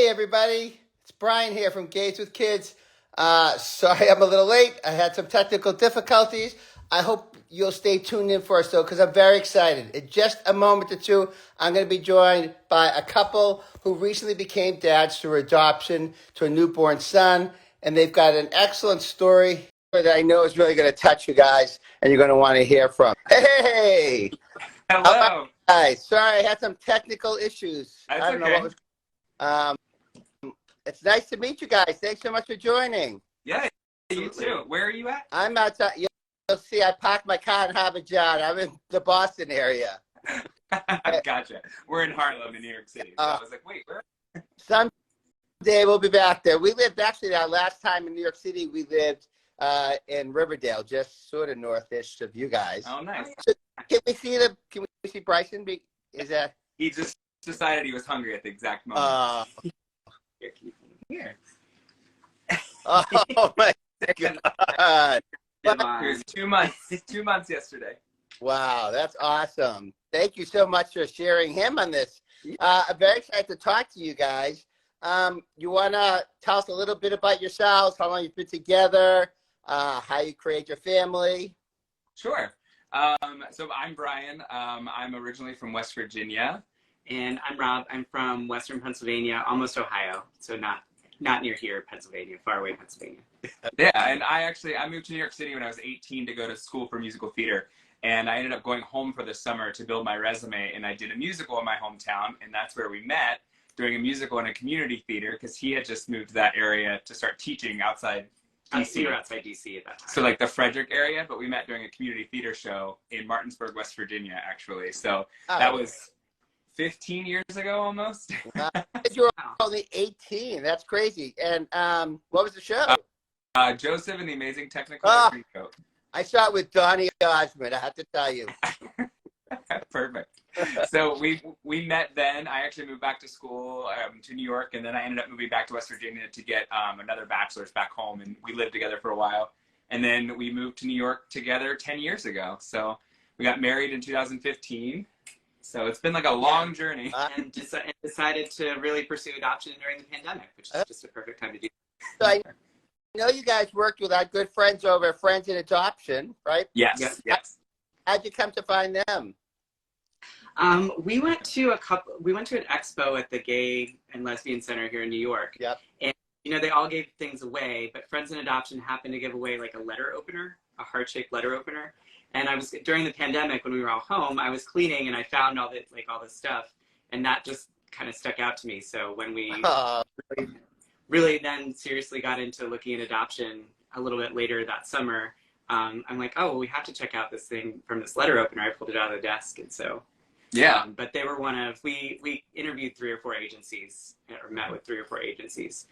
Hey everybody, it's Brian here from Gates with Kids. Sorry I'm a little late. I had some technical difficulties. I hope you'll stay tuned in for us though, because I'm very excited. In just a moment or two, I'm going to be joined by a couple who recently became dads through adoption to a newborn son, and they've got an excellent story that I know is really going to touch you guys, and you're going to want to hear from. Hey! Hello. Hi. Sorry, I had some technical issues. That's I don't know okay. what was. Um, it's nice to meet you guys. Thanks so much for joining. Yeah, you too. Where are you at? I'm outside. You'll see, I parked my car in Harvard John. I'm in the Boston area. Gotcha. We're in Harlem, in New York City. So I was like, wait, where? Someday we'll be back there. We lived, actually, our last time in New York City, we lived in Riverdale, just sort of northish of you guys. Oh, nice. So, can we see Bryson? Is that? He just decided he was hungry at the exact moment. Here. Oh my God. It was 2 months. 2 months yesterday. Wow, that's awesome. Thank you so much for sharing him on this. I'm very excited to talk to you guys. You want to tell us a little bit about yourselves, how long you've been together, how you create your family? Sure. So I'm Brian. I'm originally from West Virginia. And I'm Rob. I'm from Western Pennsylvania, almost Ohio. So not near here, Pennsylvania, far away Pennsylvania. Yeah, and I moved to New York City when I was 18 to go to school for musical theater. And I ended up going home for the summer to build my resume. And I did a musical in my hometown. And that's where we met, doing a musical in a community theater, because he had just moved to that area to start teaching outside DC. We were outside DC at that time. So like the Frederick area, but we met during a community theater show in Martinsburg, West Virginia, actually. So that was 15 years ago almost. You were only 18. That's crazy. And what was the show? Joseph and the Amazing Technicolor Dreamcoat. I saw it with Donny Osmond, I have to tell you. Perfect. So we met then. I actually moved back to school to New York, and then I ended up moving back to West Virginia to get another bachelor's back home, and we lived together for a while. And then we moved to New York together 10 years ago. So we got married in 2015. So it's been like a long journey. And decided to really pursue adoption during the pandemic, which is just a perfect time to do. So I know you guys worked with our good friends over at Friends in Adoption, right? Yes. How'd you come to find them? We went to an expo at the Gay and Lesbian Center here in New York. Yep. And they all gave things away, but Friends in Adoption happened to give away like a letter opener, a heart-shaped letter opener. And during the pandemic when we were all home, I was cleaning and I found all this stuff, and that just kind of stuck out to me. So when we really then seriously got into looking at adoption a little bit later that summer, I'm like, oh, well, we have to check out this thing from this letter opener. I pulled it out of the desk, and so but they were we interviewed 3 or 4 agencies, or met with 3 or 4 agencies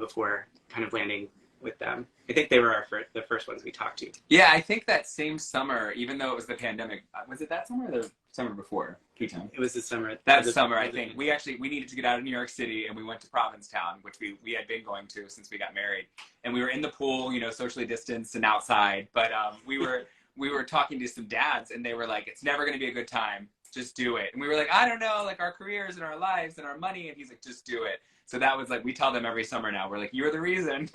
before kind of landing with them. I think they were the first ones we talked to. Yeah, I think that same summer, even though it was the pandemic, was it that summer or the summer before? It was the summer. That summer, I think. We needed to get out of New York City, and we went to Provincetown, which we had been going to since we got married. And we were in the pool, socially distanced and outside. But we were talking to some dads, and they were like, it's never going to be a good time. Just do it. And we were like, I don't know, like our careers and our lives and our money. And he's like, just do it. So that was like, we tell them every summer now. We're like, you're the reason.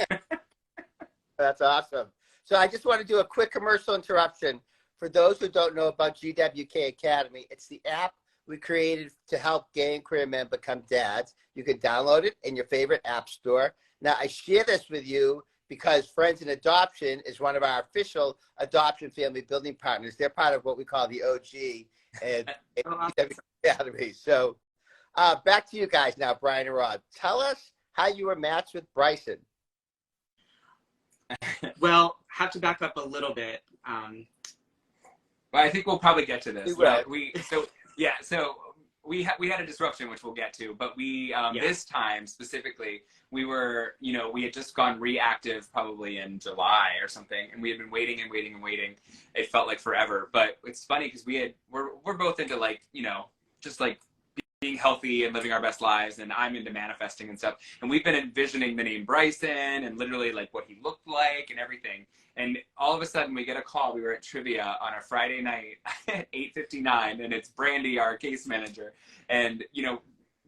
That's awesome. So I just want to do a quick commercial interruption. For those who don't know about GWK Academy, it's the app we created to help gay and queer men become dads. You can download it in your favorite app store. Now, I share this with you because Friends in Adoption is one of our official adoption family building partners. They're part of what we call the OG and GWK Academy. So back to you guys now, Brian and Rob. Tell us how you were matched with Bryson. Well, have to back up a little bit. Well, I think we'll probably get to this. So we had a disruption, which we'll get to, but this time specifically, we were, we had just gone reactive probably in July or something, and we had been waiting and waiting and waiting. It felt like forever, but it's funny because we're both into just being healthy and living our best lives, and I'm into manifesting and stuff. And we've been envisioning the name Bryson and literally like what he looked like and everything. And all of a sudden we get a call. We were at trivia on a Friday night at 8:59, and it's Brandy, our case manager. And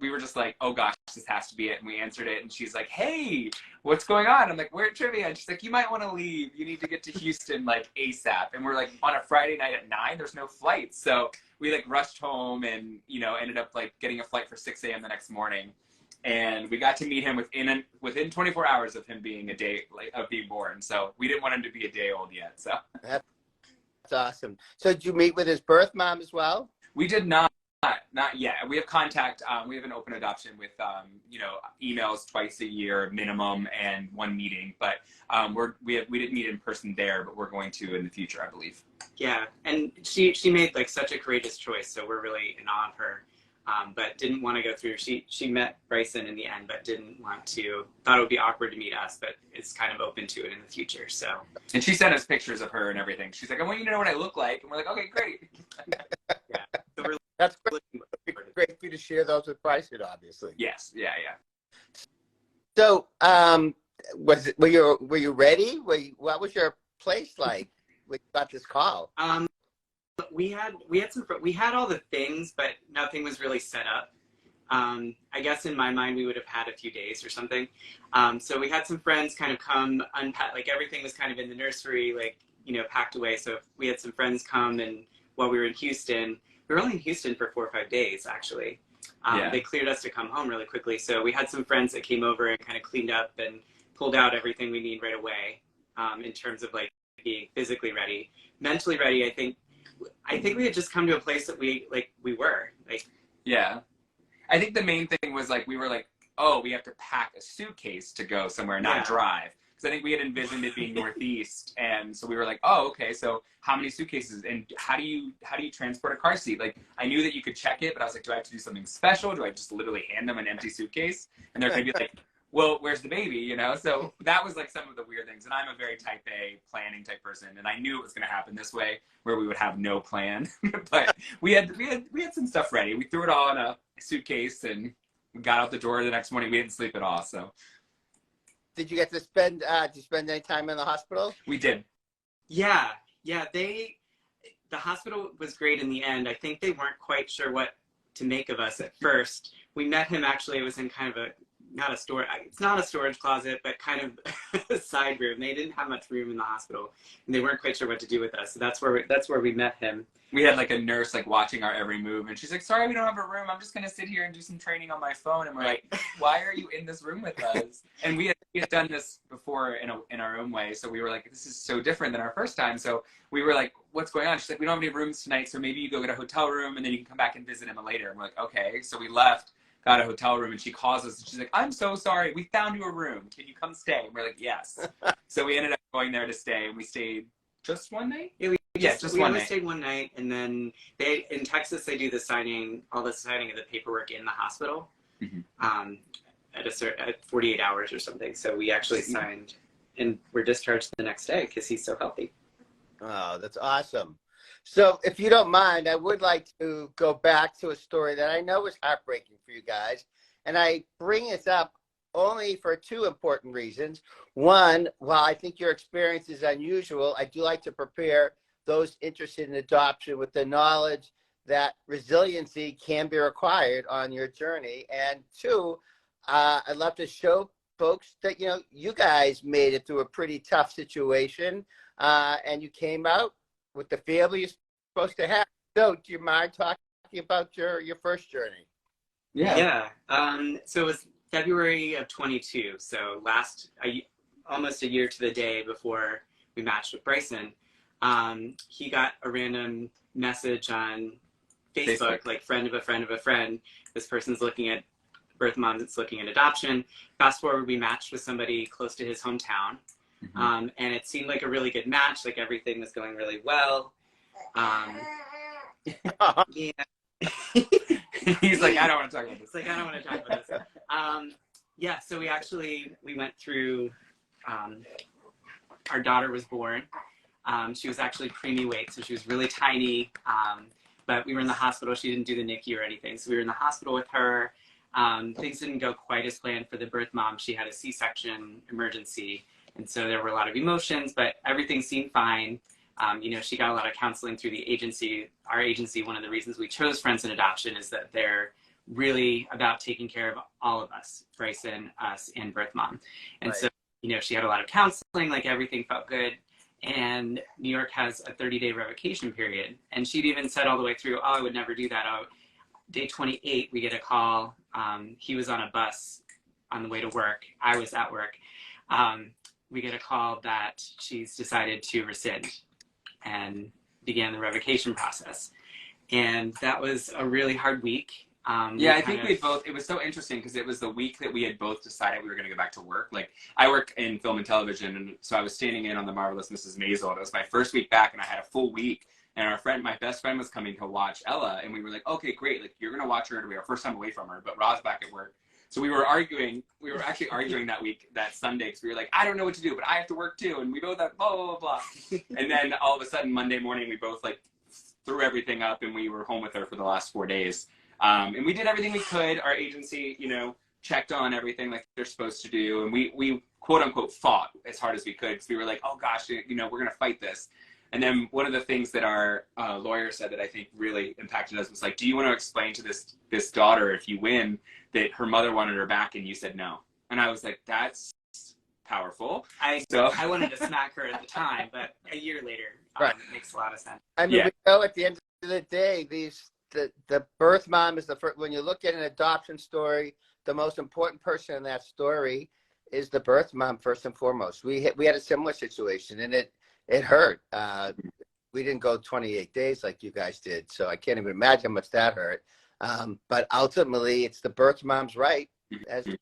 we were just like, oh gosh, this has to be it. And we answered it, and she's like, hey, what's going on? I'm like, we're at trivia. And she's like, you might want to leave. You need to get to Houston like ASAP. And we're like, on a Friday night at 9, there's no flights. So we like rushed home and, you know, ended up like getting a flight for 6 a.m. the next morning. And we got to meet him within 24 hours of him being of being born. So we didn't want him to be a day old yet. So that's awesome. So did you meet with his birth mom as well? We did not yet. We have contact. We have an open adoption with, you know, emails twice a year minimum and 1 meeting. But we didn't meet in person there, but we're going to in the future, I believe. Yeah, and she made like such a courageous choice, so we're really in awe of her. But didn't want to go through. She met Bryson in the end, but thought it would be awkward to meet us, but is kind of open to it in the future. So. And she sent us pictures of her and everything. She's like, I want you to know what I look like. And we're like, okay, great. Yeah. So that's great for you to share those with Bryson, obviously. Yes. Yeah. So, were you ready? What was your place like when you got this call? We had all the things, but nothing was really set up. I guess in my mind, we would have had a few days or something. So we had some friends kind of come unpack, like everything was kind of in the nursery, like, you know, packed away. So we had some friends come, and while we were in Houston, we were only in Houston for 4 or 5 days, actually. They cleared us to come home really quickly. So we had some friends that came over and kind of cleaned up and pulled out everything we need right away, in terms of like being physically ready. Mentally ready, I think we had just come to a place that we were. Yeah. I think the main thing was like, we were like, oh, we have to pack a suitcase to go somewhere, not drive. Because I think we had envisioned it being Northeast. And so we were like, oh, okay, so how many suitcases? And how do you transport a car seat? Like, I knew that you could check it, but I was like, do I have to do something special? Do I just literally hand them an empty suitcase? And they're going to be like, well, where's the baby, you know? So that was like some of the weird things. And I'm a very type A planning type person. And I knew it was going to happen this way, where we would have no plan. But we had some stuff ready. We threw it all in a suitcase and we got out the door the next morning. We didn't sleep at all. So did you get to spend any time in the hospital? We did. Yeah. The hospital was great in the end. I think they weren't quite sure what to make of us at first. We met him, actually, it was in kind of it's not a storage closet, but kind of a side room. They didn't have much room in the hospital, and they weren't quite sure what to do with us. So that's where we met him. We had like a nurse like watching our every move, and she's like, sorry, we don't have a room. I'm just going to sit here and do some training on my phone. And we're like, why are you in this room with us? And we had done this before in our own way. So we were like, this is so different than our first time. So we were like, what's going on? She's like, we don't have any rooms tonight. So maybe you go get a hotel room and then you can come back and visit him later. And we're like, okay. So we left, got a hotel room, and she calls us and she's like, I'm so sorry. We found you a room. Can you come stay? And we're like, yes. So we ended up going there to stay, and we stayed just one night? We only stayed one night, and then in Texas, they do all the signing of the paperwork in the hospital, at 48 hours or something. So we actually signed, and we're discharged the next day because he's so healthy. Oh, that's awesome. So if you don't mind, I would like to go back to a story that I know was heartbreaking for you guys. And I bring this up only for 2 important reasons. One, while I think your experience is unusual, I do like to prepare those interested in adoption with the knowledge that resiliency can be required on your journey. And 2, I'd love to show folks that, you know, you guys made it through a pretty tough situation, and you came out with the family you're supposed to have. So do you mind talking about your first journey? Yeah. So it was February of 22. So almost a year to the day before we matched with Bryson. He got a random message on Facebook, like friend of a friend of a friend. This person's looking at birth mom that's looking at adoption. Fast forward, we matched with somebody close to his hometown. And it seemed like a really good match. Like everything was going really well. Yeah. He's like, I don't want to talk about this. It's like, I don't want to talk about this. Yeah, so we went through, our daughter was born. She was actually preemie weight, so she was really tiny. But we were in the hospital. She didn't do the NICU or anything. So we were in the hospital with her. Things didn't go quite as planned for the birth mom. She had a C-section emergency. And so there were a lot of emotions, but everything seemed fine. She got a lot of counseling through the agency. Our agency, one of the reasons we chose Friends in Adoption is that they're really about taking care of all of us, Bryson, us, and birth mom. And so, she had a lot of counseling, like everything felt good. And New York has a 30-day revocation period. And she'd even said all the way through, oh, I would never do that. Day 28, we get a call. He was on a bus on the way to work. I was at work. We get a call that she's decided to rescind and began the revocation process. And that was a really hard week. I think we both, it was so interesting because it was the week that we had both decided we were going to go back to work. Like, I work in film and television, and so I was standing in on The Marvelous Mrs. Maisel, and it was my first week back, and I had a full week, and my best friend was coming to watch Ella, and we were like, okay, great, like, you're going to watch her, it'll be our first time away from her, but Rob's back at work. So we were actually arguing that week, that Sunday, because we were like, I don't know what to do, but I have to work too, and we both have blah, blah, blah, blah. And then all of a sudden, Monday morning, we both, like, threw everything up, and we were home with her for the last 4 days. And we did everything we could. Our agency, checked on everything like they're supposed to do. And we quote unquote fought as hard as we could, because we were like, oh gosh, we're going to fight this. And then one of the things that our lawyer said that I think really impacted us was like, do you want to explain to this daughter, if you win, that her mother wanted her back and you said no? And I was like, that's powerful. I wanted to smack her at the time, but a year later, it makes a lot of sense. I mean, we know at the end of the day, the birth mom is the first. When you look at an adoption story, the most important person in that story is the birth mom first and foremost. We had a similar situation, and it hurt. We didn't go 28 days like you guys did, so I can't even imagine how much that hurt. But ultimately, it's the birth mom's right, as you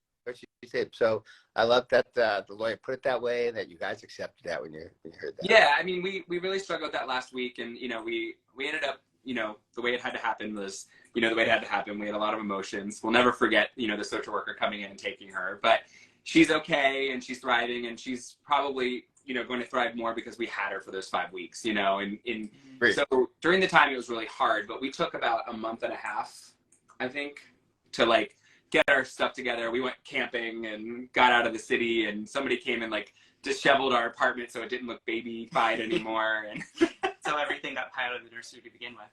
said. So I love that the lawyer put it that way, and that you guys accepted that when you heard that. Yeah, I mean, we really struggled that last week, and we ended up. The way it had to happen was, the way it had to happen. We had a lot of emotions. We'll never forget, the social worker coming in and taking her. But she's okay, and she's thriving, and she's probably, going to thrive more because we had her for those 5 weeks, So during the time, it was really hard. But we took about a month and a half, I think, to, like, get our stuff together. We went camping and got out of the city, and somebody came and, like, disheveled our apartment so it didn't look baby-fied anymore. And so everything got piled in the nursery to begin with.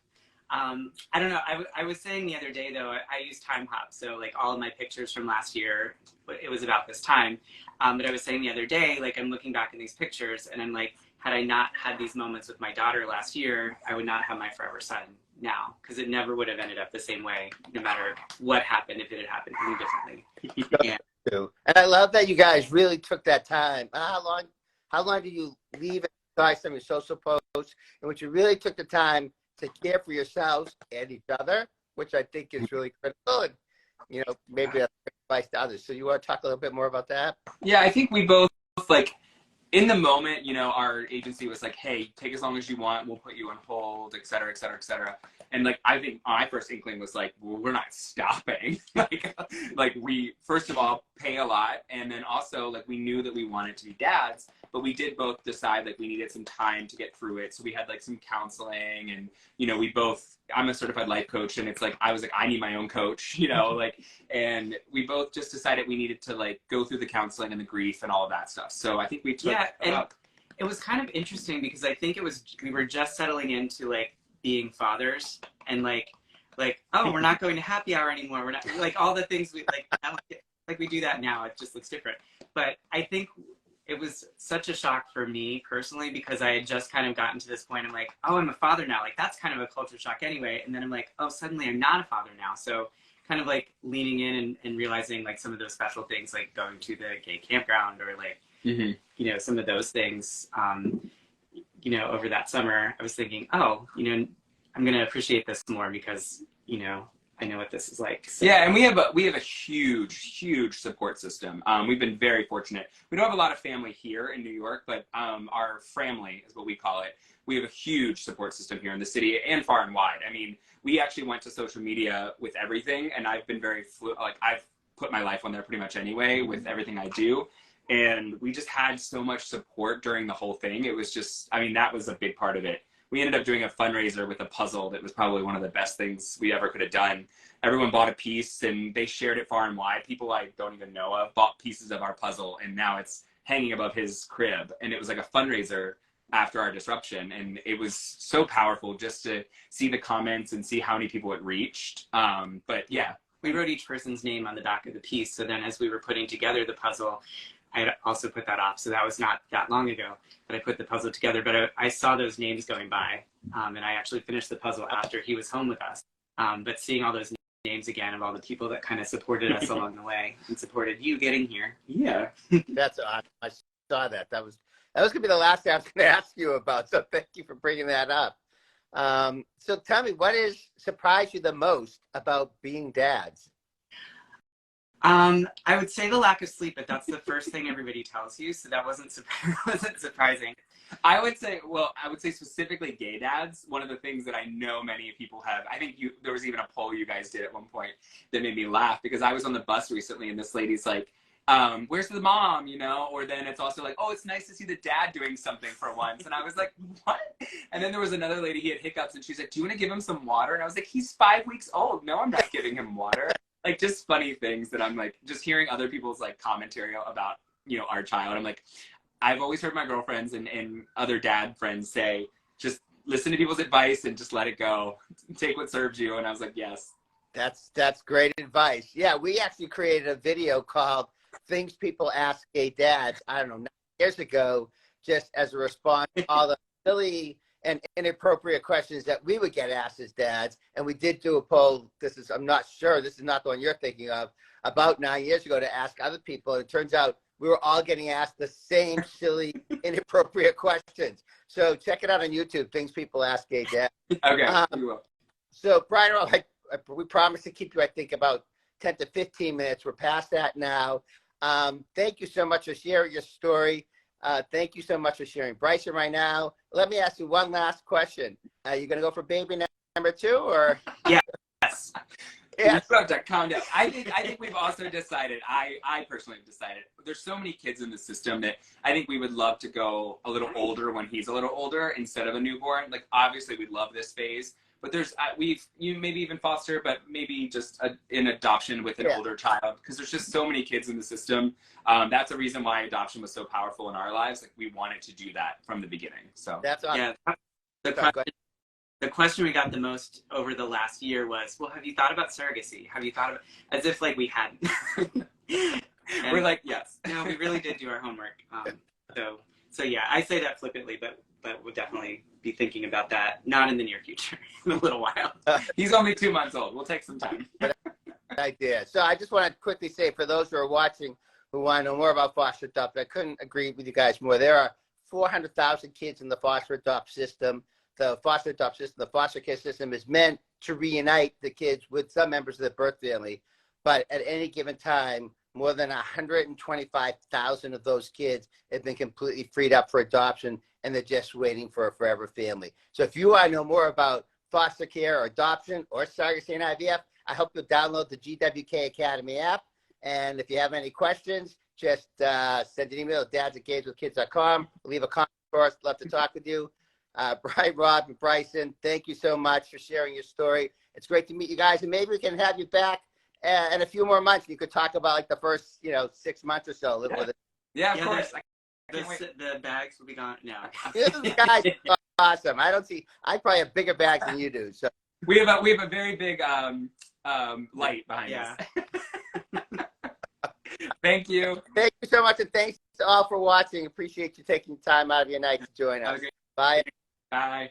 I don't know. I was saying the other day, though, I use Time Hop. So, like, all of my pictures from last year, it was about this time. But I was saying the other day, like, I'm looking back at these pictures, and I'm like, had I not had these moments with my daughter last year, I would not have my forever son now, because it never would have ended up the same way, no matter what happened, if it had happened any differently. And I love that you guys really took that time. How long did you leave it aside some of your social posts, in which you really took the time to care for yourselves and each other, which I think is really critical, and maybe that's advice to others. So you want to talk a little bit more about that? Yeah, I think we both, like, in the moment, our agency was like, hey, take as long as you want, we'll put you on hold, et cetera, et cetera, et cetera. And, like, I think my first inkling was like, well, we're not stopping. like we, first of all, pay a lot. And then also, like, we knew that we wanted to be dads, but we did both decide, like, we needed some time to get through it. So we had, like, some counseling, and, we both, I'm a certified life coach, and it's like, I was like, I need my own coach, and we both just decided we needed to, like, go through the counseling and the grief and all of that stuff. So I think we took it was kind of interesting because I think we were just settling into, like, being fathers, and like, oh, we're not going to happy hour anymore. We're not, like, all the things we like we do that now. It just looks different. But I think it was such a shock for me personally, because I had just kind of gotten to this point. I'm like, oh, I'm a father now. Like, that's kind of a culture shock anyway. And then I'm like, oh, suddenly I'm not a father now. So kind of, like, leaning in and realizing, like, some of those special things, like going to the gay campground, or, like, some of those things, over that summer, I was thinking, oh, I'm going to appreciate this more because, I know what this is like. So. Yeah, and we have a huge support system. We've been very fortunate. We don't have a lot of family here in New York, but our family is what we call it. We have a huge support system here in the city and far and wide. I mean, we actually went to social media with everything, and I've been very I've put my life on there pretty much anyway with everything I do. And we just had so much support during the whole thing. It was just, I mean, that was a big part of it. We ended up doing a fundraiser with a puzzle that was probably one of the best things we ever could have done. Everyone bought a piece, and they shared it far and wide. People I don't even know of bought pieces of our puzzle, and now it's hanging above his crib. And it was like a fundraiser after our disruption. And it was so powerful just to see the comments and see how many people it reached. But yeah, we wrote each person's name on the back of the piece. So then as we were putting together the puzzle, I had also put that off. So that was not that long ago that I put the puzzle together, but I saw those names going by. And I actually finished the puzzle after he was home with us. But seeing all those names again of all the people that kind of supported us along the way and supported you getting here. Yeah. That's awesome. I saw that. That was going to be the last thing I was going to ask you about. So thank you for bringing that up. So tell me, what has surprised you the most about being dads? I would say the lack of sleep, but that's the first thing everybody tells you. So that wasn't surprising. I would say specifically gay dads. One of the things that I know many people have, I think there was even a poll you guys did at one point that made me laugh, because I was on the bus recently and this lady's like, where's the mom, you know? Or then it's also like, oh, it's nice to see the dad doing something for once. And I was like, what? And then there was another lady, he had hiccups, and she's like, do you want to give him some water? And I was like, he's 5 weeks old. No, I'm not giving him water. Like, just funny things that I'm like, just hearing other people's like commentary about, you know, our child. I'm like, I've always heard my girlfriends and other dad friends say, just listen to people's advice and just let it go. Take what serves you. And I was like, yes. That's great advice. Yeah, we actually created a video called Things People Ask Gay Dads, I don't know, 9 years ago, just as a response to all the silly and inappropriate questions that we would get asked as dads. And we did do a poll. I'm not sure, this is not the one you're thinking of, about 9 years ago, to ask other people. And it turns out we were all getting asked the same silly, inappropriate questions. So check it out on YouTube, Things People Ask Gay Dads. Okay. So Brian, we promised to keep you, I think, about 10 to 15 minutes. We're past that now. Thank you so much for sharing your story. Thank you so much for sharing Bryson right now. Let me ask you one last question. Are you going to go for baby number 2 or? Yes. Yeah. You have to calm down. I think we've also decided, I personally have decided, there's so many kids in the system that I think we would love to go a little older when he's a little older instead of a newborn. Like, obviously we love this phase, but there's, you maybe even foster, but maybe just an adoption with an older child, because there's just so many kids in the system. That's a reason why adoption was so powerful in our lives. Like, we wanted to do that from the beginning. So that's awesome. Yeah. The question we got the most over the last year was, well, have you thought about surrogacy? Have you thought about, as if like we hadn't. We're like, yes. No, we really did do our homework. So yeah, I say that flippantly, but we'll definitely be thinking about that, not in the near future, in a little while. He's only 2 months old. We'll take some time. Idea. So I just want to quickly say, for those who are watching who want to know more about foster adopt, I couldn't agree with you guys more. There are 400,000 kids in the foster adopt system. The foster adopt system, the foster care system, is meant to reunite the kids with some members of the birth family. But at any given time, more than 125,000 of those kids have been completely freed up for adoption, and they're just waiting for a forever family. So if you want to know more about foster care or adoption or surrogacy and IVF, I hope you'll download the GWK Academy app. And if you have any questions, just send an email to dads@gayswithkids.com. Leave a comment for us. Love to talk with you. Brian, Rob, and Bryson, thank you so much for sharing your story. It's great to meet you guys, and maybe we can have you back in a few more months. You could talk about like the first, 6 months or so. A little bit. Yeah, of course. The bags will be gone now. This guy's awesome. I probably have bigger bags than you do. So we have a very big light behind us. Thank you. Thank you so much, and thanks to all for watching. Appreciate you taking time out of your night to join us. Okay. Bye. Bye.